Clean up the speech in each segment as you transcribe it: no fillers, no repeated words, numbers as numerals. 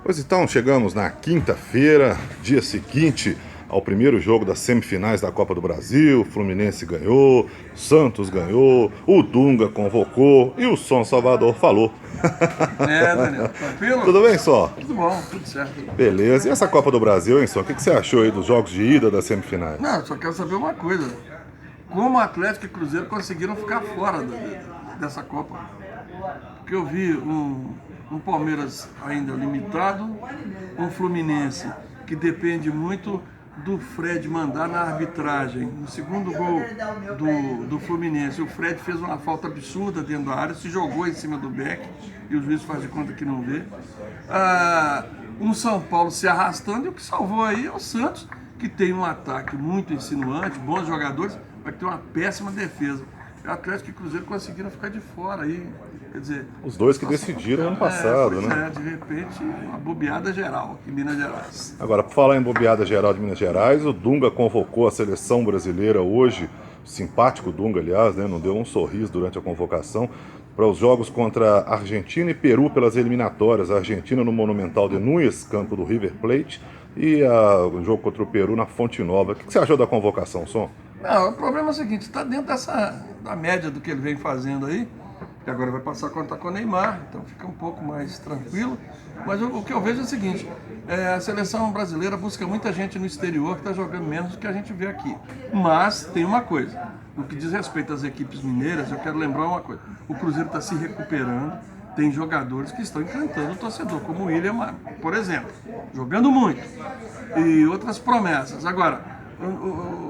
Pois então, chegamos na quinta-feira, dia seguinte ao primeiro jogo das semifinais da Copa do Brasil. O Fluminense ganhou, Santos ganhou, o Dunga convocou e o Som Salvador falou. Daniel, tranquilo? Tudo bem, Som? Tudo bom, tudo certo. Beleza. E essa Copa do Brasil, hein, Som? O que você achou aí dos jogos de ida das semifinais? Não, só quero saber uma coisa. Como Atlético e Cruzeiro conseguiram ficar fora dessa Copa? Porque eu vi um Palmeiras ainda limitado, um Fluminense que depende muito do Fred mandar na arbitragem. No segundo gol do Fluminense, o Fred fez uma falta absurda dentro da área, se jogou em cima do Beck e o juiz faz de conta que não vê. Um São Paulo se arrastando, e o que salvou aí é o Santos, que tem um ataque muito insinuante, bons jogadores, mas que tem uma péssima defesa. O Atlético e o Cruzeiro conseguiram ficar de fora aí. Quer dizer, os dois que decidiram ano passado, né? De repente, uma bobeada geral aqui em Minas Gerais. Agora, por falar em bobeada geral de Minas Gerais, o Dunga convocou a seleção brasileira hoje, simpático Dunga, aliás, né? Não deu um sorriso durante a convocação, para os jogos contra Argentina e Peru pelas eliminatórias. A Argentina no Monumental de Núñez, campo do River Plate, e o jogo contra o Peru na Fonte Nova. O que você achou da convocação, Som? Não, o problema é o seguinte, está dentro da média do que ele vem fazendo aí, que agora vai passar a contar com o Neymar, então fica um pouco mais tranquilo. Mas o que eu vejo é o seguinte, a seleção brasileira busca muita gente no exterior que está jogando menos do que a gente vê aqui. Mas tem uma coisa, no que diz respeito às equipes mineiras, eu quero lembrar uma coisa, o Cruzeiro está se recuperando, tem jogadores que estão encantando o torcedor, como o William, por exemplo, jogando muito, e outras promessas. Agora,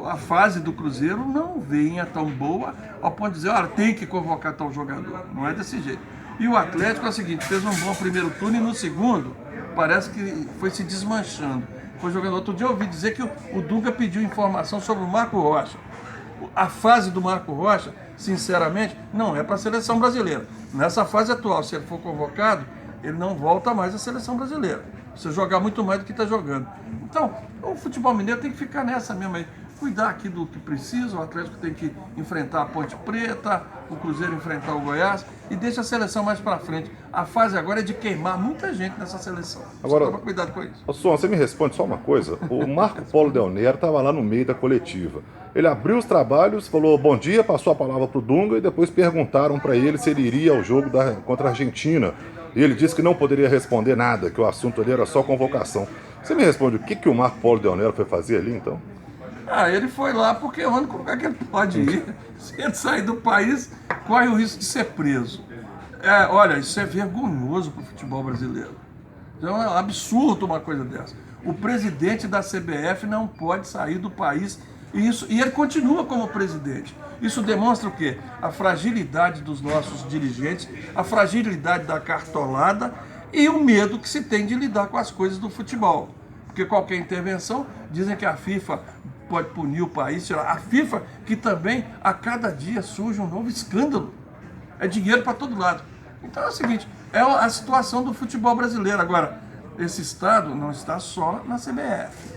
a fase do Cruzeiro não venha tão boa ao ponto de dizer, olha, tem que convocar tal jogador. Não é desse jeito. E o Atlético é o seguinte, fez um bom primeiro turno e no segundo parece que foi se desmanchando. Foi jogando. Outro dia eu ouvi dizer que o Dunga pediu informação sobre o Marco Rocha. A fase do Marco Rocha, sinceramente, não é para a seleção brasileira. Nessa fase atual, se ele for convocado, ele não volta mais à seleção brasileira. Você jogar muito mais do que está jogando. Então, o futebol mineiro tem que ficar nessa mesmo aí. Cuidar aqui do que precisa, o Atlético tem que enfrentar a Ponte Preta, o Cruzeiro enfrentar o Goiás e deixa a seleção mais para frente. A fase agora é de queimar muita gente nessa seleção. Agora, toma cuidado com isso. Som, você me responde só uma coisa. O Marco Polo Del Nero estava lá no meio da coletiva. Ele abriu os trabalhos, falou bom dia, passou a palavra para o Dunga e depois perguntaram para ele se ele iria ao jogo contra a Argentina. E ele disse que não poderia responder nada, que o assunto ali era só convocação. Você me responde, o que o Marco Polo Del Nero foi fazer ali, então? Ele foi lá porque é o único lugar que ele pode ir. Se ele sair do país, corre o risco de ser preso. Olha, isso é vergonhoso para o futebol brasileiro. Então é um absurdo uma coisa dessa. O presidente da CBF não pode sair do país e ele continua como presidente. Isso demonstra o quê? A fragilidade dos nossos dirigentes, a fragilidade da cartolada e o medo que se tem de lidar com as coisas do futebol. Porque qualquer intervenção, dizem que a FIFA pode punir o país. A FIFA que também, a cada dia, surge um novo escândalo. É dinheiro para todo lado. Então é o seguinte, é a situação do futebol brasileiro. Agora, esse Estado não está só na CBF.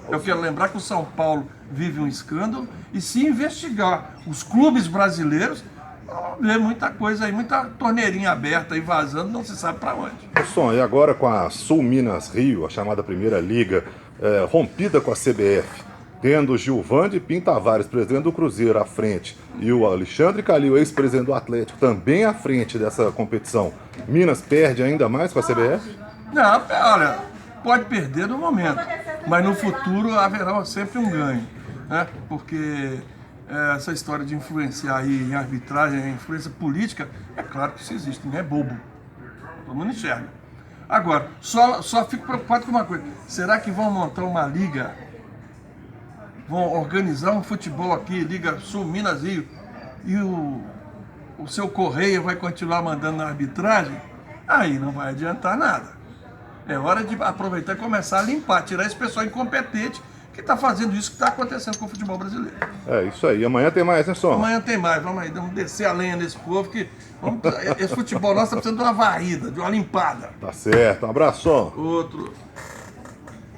Eu quero lembrar que o São Paulo vive um escândalo e se investigar os clubes brasileiros, vamos ver muita coisa aí, muita torneirinha aberta e vazando, não se sabe para onde. Som, e agora com a Sul Minas Rio, a chamada Primeira Liga, rompida com a CBF, tendo Gilvande Pinho Tavares, presidente do Cruzeiro, à frente, e o Alexandre Calil, ex-presidente do Atlético, também à frente dessa competição, Minas perde ainda mais com a CBF? Não, olha, pode perder no momento, mas no futuro haverá sempre um ganho, né? Porque essa história de influenciar aí em arbitragem, em influência política, é claro que isso existe, não é bobo, todo mundo enxerga. Agora, só fico preocupado com uma coisa, será que vão montar uma liga, vão organizar um futebol aqui, Liga Sul Minas Rio, e o seu Correia vai continuar mandando na arbitragem? Aí não vai adiantar nada. É hora de aproveitar e começar a limpar, tirar esse pessoal incompetente que está fazendo isso que está acontecendo com o futebol brasileiro. É isso aí. Amanhã tem mais, né, Som? Amanhã tem mais. Vamos aí, vamos descer a lenha nesse povo que esse futebol nosso está precisando de uma varrida, de uma limpada. Tá certo. Um abraço, Som. Outro.